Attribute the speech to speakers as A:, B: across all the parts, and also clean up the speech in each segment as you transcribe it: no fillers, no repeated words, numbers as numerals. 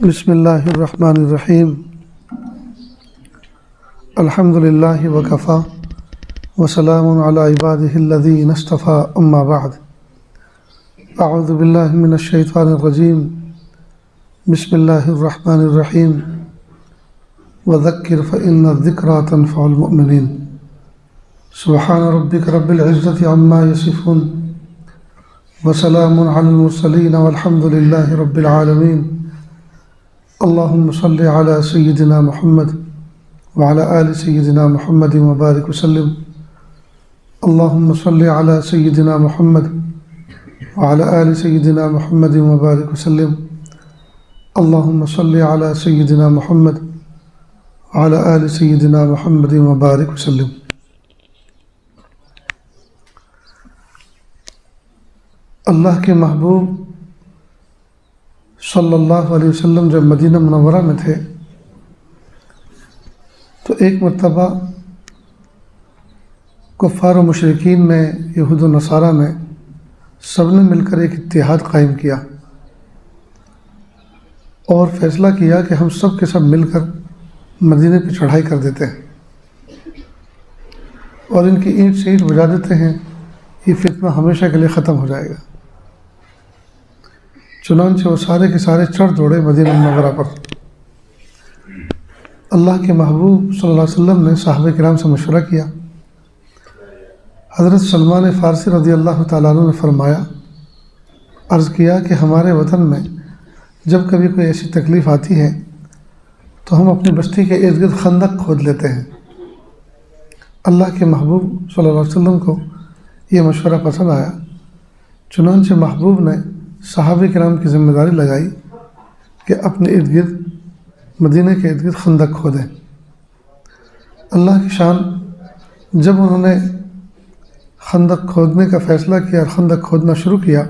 A: بسم اللہ الرحمن الرحیم الحمد للہ وکفا وسلام علی عبادہ الذین اصطفی اما بعد اعوذ باللہ من الشیطان الرجیم بسم اللہ الرحمن الرحیم وذکر فإن الذکریٰ تنفع المؤمنین سبحان ربک رب العزة عما یصفون وسلام علی المرسلین والحمد للہ رب العالمین اللہم صلی علی سیدنا محمد وعلی آل سیدنا محمد وبارک وسلم اللہم صلی علی سیدنا محمد وعلی آل سیدنا محمد وبارک وسلم اللہم صلی علی سیدنا محمد وعلی آل سیدنا محمد وبارک وسلم۔ اللہ کے محبوب صلی اللہ علیہ وسلم جب مدینہ منورہ میں تھے تو ایک مرتبہ کفار و مشرکین نے، یہود و نصارہ نے، سب نے مل کر ایک اتحاد قائم کیا اور فیصلہ کیا کہ ہم سب کے سب مل کر مدینہ پہ چڑھائی کر دیتے ہیں اور ان کی اینٹ سے اینٹ بجا دیتے ہیں، یہ فتنہ ہمیشہ کے لیے ختم ہو جائے گا۔ چنانچہ وہ سارے کے سارے چڑھ دوڑے مدینہ منورہ پر۔ اللہ کے محبوب صلی اللہ علیہ وسلم نے صحابہ کرام سے مشورہ کیا۔ حضرت سلمان فارسی رضی اللہ تعالیٰ عنہ نے فرمایا، عرض کیا کہ ہمارے وطن میں جب کبھی کوئی ایسی تکلیف آتی ہے تو ہم اپنی بستی کے ارد گرد خندق کھود لیتے ہیں۔ اللہ کے محبوب صلی اللہ علیہ وسلم کو یہ مشورہ پسند آیا، چنانچہ محبوب نے صحابہ کرام کی ذمہ داری لگائی کہ اپنے ارد گرد مدینہ کے ارد گرد خندق کھودیں۔ اللہ کی شان، جب انہوں نے خندق کھودنے کا فیصلہ کیا اور خندق کھودنا شروع کیا،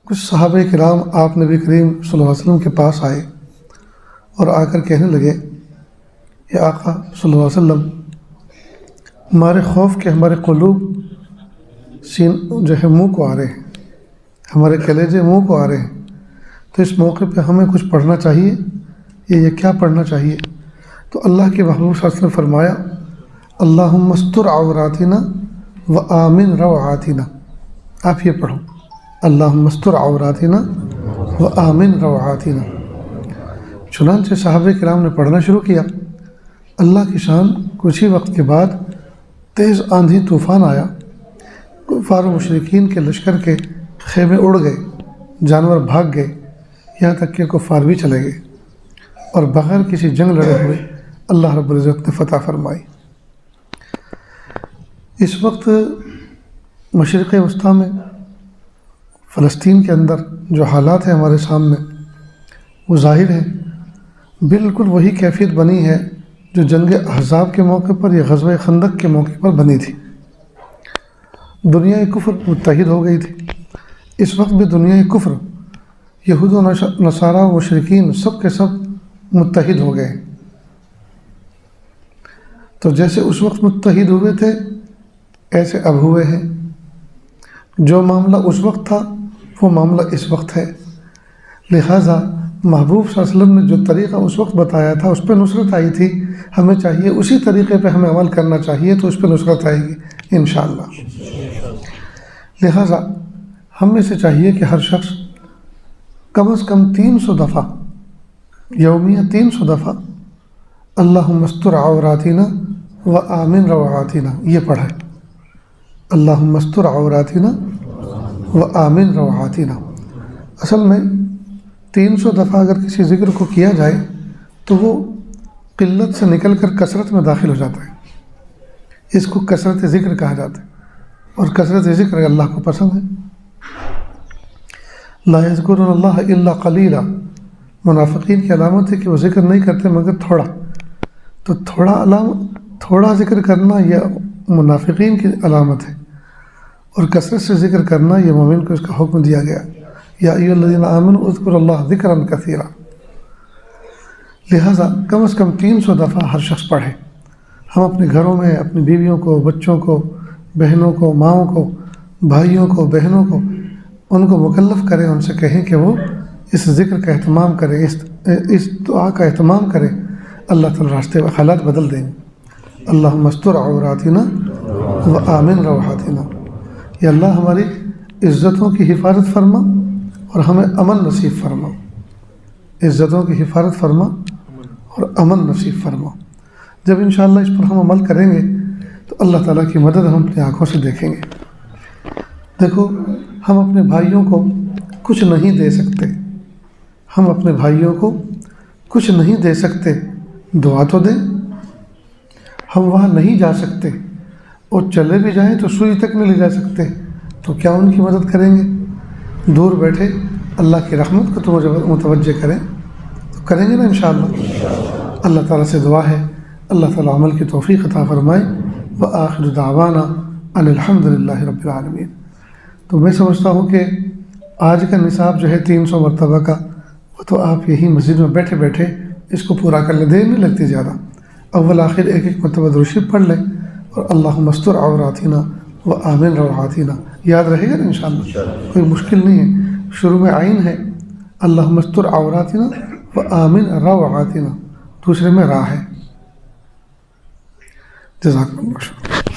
A: کچھ صحابہ کرام آپ نبی کریم صلی اللہ علیہ وسلم کے پاس آئے اور آ کر کہنے لگے، یا آقا صلی اللہ علیہ وسلم، ہمارے خوف کے ہمارے قلوب جو ہے منہ کو آ رہے ہیں، ہمارے کلیجے منہ کو آ رہے ہیں، تو اس موقع پہ ہمیں کچھ پڑھنا چاہیے، یہ کیا پڑھنا چاہیے؟ تو اللہ کے محبوب صلی اللہ علیہ وسلم نے فرمایا، اللہم استر عوراتنا وآمن روعاتنا۔ آپ یہ پڑھو، اللہم استر عوراتنا وآمن روعاتنا۔ چنانچہ صحابہ کرام نے پڑھنا شروع کیا۔ اللہ کی شان، کچھ ہی وقت کے بعد تیز آندھی طوفان آیا، کفار و مشرکین کے لشکر کے خیمے اڑ گئے، جانور بھاگ گئے، یہاں تک کہ کفار بھی چلے گئے اور بغیر کسی جنگ لڑے ہوئے اللہ رب العزت نے فتح فرمائی۔ اس وقت مشرق وسطیٰ میں فلسطین کے اندر جو حالات ہیں ہمارے سامنے، وہ ظاہر ہیں، بالکل وہی کیفیت بنی ہے جو جنگ احزاب کے موقع پر یا غزوہ خندق کے موقع پر بنی تھی۔ دنیا کفر متحد ہو گئی تھی۔ اس وقت بھی دنیا کفر، یہود و نصارہ و مشرکین سب کے سب متحد ہو گئے۔ تو جیسے اس وقت متحد ہوئے تھے ایسے اب ہوئے ہیں۔ جو معاملہ اس وقت تھا وہ معاملہ اس وقت ہے، لہٰذا محبوب صلی اللہ علیہ وسلم نے جو طریقہ اس وقت بتایا تھا اس پہ نصرت آئی تھی، ہمیں چاہیے اسی طریقے پہ ہمیں عمل کرنا چاہیے، تو اس پہ نصرت آئے گی انشاءاللہ۔ لہٰذا ہم میں سے چاہیے کہ ہر شخص کم از کم 300 دفعہ یومیہ 300 دفعہ اللہم استر عوراتنا وآمن روعاتنا یہ پڑھے۔ اللہم استر عوراتنا وآمن روعاتنا۔ اصل میں 300 دفعہ اگر کسی ذکر کو کیا جائے تو وہ قلت سے نکل کر کثرت میں داخل ہو جاتا ہے۔ اس کو کثرت ذکر کہا جاتا ہے اور کثرت ذکر اللہ کو پسند ہے۔ لا یذکرون اللہ الا قلیلا، منافقین کی علامت ہے کہ وہ ذکر نہیں کرتے مگر تھوڑا۔ تو تھوڑا ذکر کرنا یہ منافقین کی علامت ہے، اور کثرت سے ذکر کرنا یہ مومن کو اس کا حکم دیا گیا، یا ایھا الذین آمنوا اذکروا اللہ ذکرا کثیرا۔ لہٰذا کم از کم 300 دفعہ ہر شخص پڑھے۔ ہم اپنے گھروں میں اپنی بیویوں کو، بچوں کو، بہنوں کو، ماؤں کو، بھائیوں کو، بہنوں کو، ان کو مکلف کریں، ان سے کہیں کہ وہ اس ذکر کا اہتمام کرے، اس دعا کا اہتمام کرے، اللہ تعالیٰ راستے و حالات بدل دیں گے۔ اللہم استر عوراتنا و آمن روحاتنا، یا اللہ ہماری عزتوں کی حفاظت فرما اور ہمیں امن نصیب فرما، عزتوں کی حفاظت فرما اور امن نصیب فرما۔ جب انشاءاللہ اس پر ہم عمل کریں گے تو اللہ تعالیٰ کی مدد ہم اپنی آنکھوں سے دیکھیں گے۔ دیکھو، ہم اپنے بھائیوں کو کچھ نہیں دے سکتے، ہم اپنے بھائیوں کو کچھ نہیں دے سکتے، دعا تو دیں۔ ہم وہاں نہیں جا سکتے اور چلے بھی جائیں تو سوئی تک نہیں لے جا سکتے، تو کیا ان کی مدد کریں گے؟ دور بیٹھے اللہ کی رحمت کو تو متوجہ کریں تو کریں گے نا انشاءاللہ۔ اللہ تعالیٰ سے دعا ہے اللہ تعالیٰ عمل کی توفیق عطا فرمائے۔ وآخر دعوانا ان الحمد للہ رب العالمین۔ تو میں سمجھتا ہوں کہ آج کا نصاب جو ہے 300 مرتبہ کا، وہ تو آپ یہی مسجد میں بیٹھے بیٹھے اس کو پورا کر لیں، دیر نہیں لگتی زیادہ۔ اول آخر ایک ایک مرتبہ درود شریف پڑھ لیں اور اللہم استر عوراتنا و آمن روحاتنا، یاد رہے گا نا انشاءاللہ، کوئی مشکل نہیں ہے۔ شروع میں عین ہے، اللہم استر عوراتنا و آمن روحاتنا، دوسرے میں را ہے۔ جزاکم اللہ شکر۔